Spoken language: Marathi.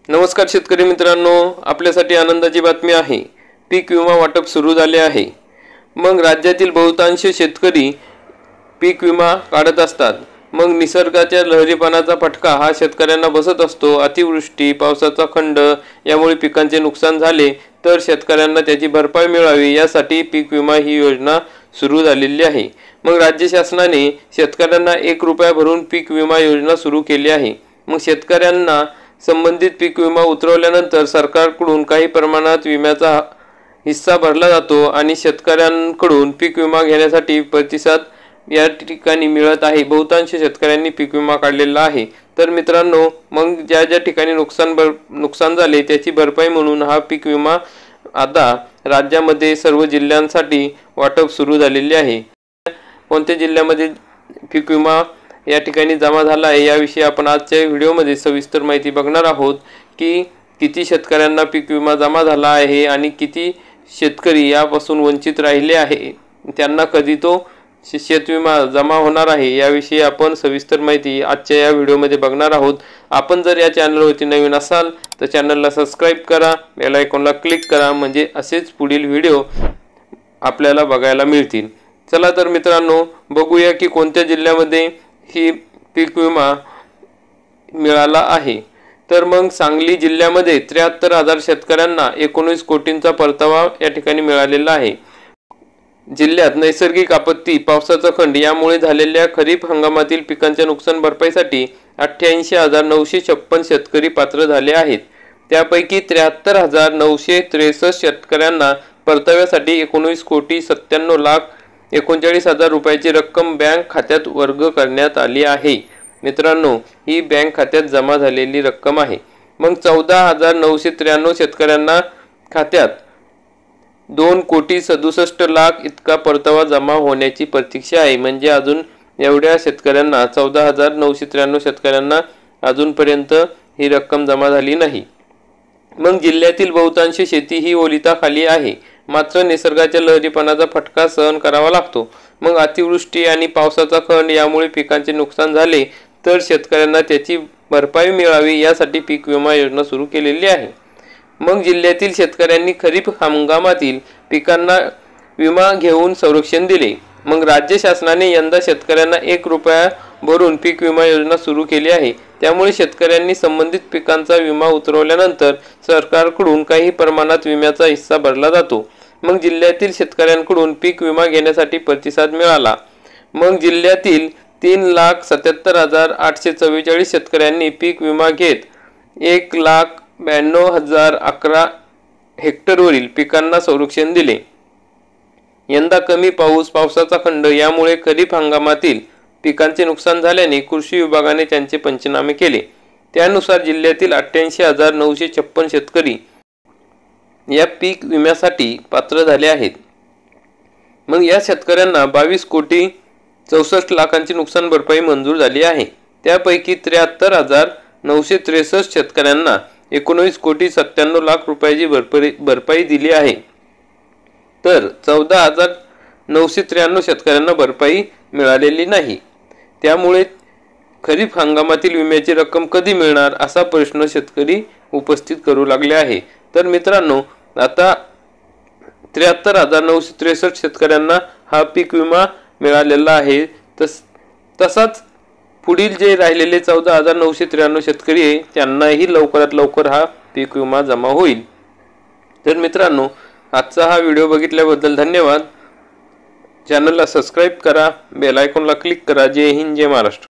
नमस्कार शेतकरी मित्रांनो, आपल्यासाठी आनंदाची बातमी आहे। पीक विमा वाटप सुरू झाले आहे। मग राज्यातील बहुतांश शेतकरी पीक विमा काढत असतात। मग निसर्गाच्या लहरीपणाचा फटका हा शेतकऱ्यांना बसत असतो। अतिवृष्टी, पावसाचा खंड यामुळे पिकांचे नुकसान झाले तर शेतकऱ्यांना त्याची भरपाई मिळावी यासाठी पीक विमा ही योजना सुरू झालेली आहे। मग राज्य शासनाने शेतकऱ्यांना 1 रुपया भरून पीक विमा योजना सुरू केली आहे। मग शेतकऱ्यांना संबंधित पीक विमा उतरवल्यानंतर सरकारकडून काही प्रमाणात विम्याचा हिस्सा भरला जातो आणि शेतकऱ्यांकडून पीक विमा घेण्यासाठी प्रतिसाद या ठिकाणी मिळत आहे। बहुतांश शेतकऱ्यांनी पीक विमा काढलेला आहे। तर मित्रांनो, मग ज्या ठिकाणी नुकसान झाले त्याची भरपाई म्हणून हा पीक विमा आता राज्यामध्ये सर्व जिल्ह्यांसाठी वाटप सुरू झालेले आहे। कोणत्या जिल्ह्यामध्ये पीक विमा या ठिकाणी जमा झाला आहे याविषयी आपण आजच्या व्हिडिओमध्ये सविस्तर माहिती बघणार आहोत की किती शेतकऱ्यांना पीक विमा जमा झाला आहे आणि किती शेतकरी यापासून वंचित राहिले आहे, त्यांना कधी तो शेतविमा जमा होणार आहे याविषयी आपण सविस्तर माहिती आजच्या या व्हिडिओमध्ये बघणार आहोत। आपण जर या चॅनलवरती नवीन असाल तर चॅनलला सबस्क्राइब करा, बेल आयकॉनला क्लिक करा, म्हणजे असेच पुढील व्हिडिओ आपल्याला बघायला मिळतील। चला तर मित्रांनो, बघूया की कोणत्या जिल्ह्यामध्ये ही पीक विमा मिळाला आहे। तर मग सांगली जिल्ह्यामध्ये 73,000 शेतकऱ्यांना 19 कोटींचा परतावा या ठिकाणी मिळालेला आहे। जिल्ह्यात नैसर्गिक आपत्ती, पावसाचा खंड यामुळे झालेल्या खरीप हंगामातील पिकांच्या नुकसान भरपाईसाठी 88,956 शेतकरी पात्र झाले आहेत। त्यापैकी 73,963 शेतकऱ्यांना परताव्यासाठी 19,97,39,39,000 रुपयाची रक्कम बँक खात्यात वर्ग करण्यात आली आहे। मित्रांनो, ही बँक खात्यात जमा झालेली रक्कम आहे। मग 14,993 शेतकऱ्यांना खात्यात 2,67,00,000 इतका परतावा जमा होण्याची प्रतीक्षा आहे। म्हणजे अजून एवढ्या शेतकऱ्यांना 14,993 शेतकऱ्यांना अजूनपर्यंत ही रक्कम जमा झाली नाही। मग जिल्ह्यातील बहुतांश शेती ही ओलिताखाली आहे, मात्र निसर्गाच्या लहरीपणाचा फटका सहन करावा लागतो। मग अतिवृष्टी आणि पावसाचा खंड यामुळे पिकांचे नुकसान झाले तर शेतकऱ्यांना त्याची भरपाई मिळावी यासाठी पीक विमा योजना सुरू केलेली आहे। मग जिल्ह्यातील शेतकऱ्यांनी खरीप हंगामातील पिकांना विमा घेऊन संरक्षण दिले। मग राज्य शासनाने यंदा शेतकऱ्यांना 1 रुपया भरून पीक विमा योजना सुरू केली आहे। त्यामुळे शेतकऱ्यांनी संबंधित पिकांचा विमा उतरवल्यानंतर सरकारकडून काही प्रमाणात विम्याचा हिस्सा भरला जातो। मग जिल्ह्यातील शेतकऱ्यांकडून पीक विमा घेण्यासाठी प्रतिसाद मिळाला। मग जिल्ह्यातील 3,77,844 शेतकऱ्यांनी पीक विमा घेत 1,92,011 हेक्टरवरील पिकांना संरक्षण दिले। यंदा कमी पावसाचा खंड यामुळे खरीप हंगामातील पिकांचे नुकसान झाल्याने कृषी विभागाने त्यांचे पंचनामे केले। त्यानुसार जिल्ह्यातील 88,956 शेतकरी या पीक विम्यासाठी पात्र झाले आहेत। मग या शेतकऱ्यांना 22,64,00,000ची नुकसान भरपाई मंजूर झाली आहे। त्यापैकी 73,963 शेतकऱ्यांना 19,97,00,000 रुपयाची भरपाई दिली आहे। तर 14,993 शेतकऱ्यांना भरपाई मिळालेली नाही। त्यामुळे खरीप हंगामातील विम्याची रक्कम कधी मिळणार असा प्रश्न शेतकरी उपस्थित करू लागले आहे। तर मित्रांनो, आता 73,963 शेतकऱ्यांना हा पीक विमा मिळालेला आहे। तसाच पुढील जे राहिलेले 14,993 शेतकरी आहे त्यांनाही लवकरात लवकर हा पीक विमा जमा होईल। तर मित्रांनो, आजचा हा व्हिडिओ बघितल्याबद्दल धन्यवाद। चॅनलला सबस्क्राइब करा, बेल आयकॉनला क्लिक करा। जय हिंद, जय महाराष्ट्र।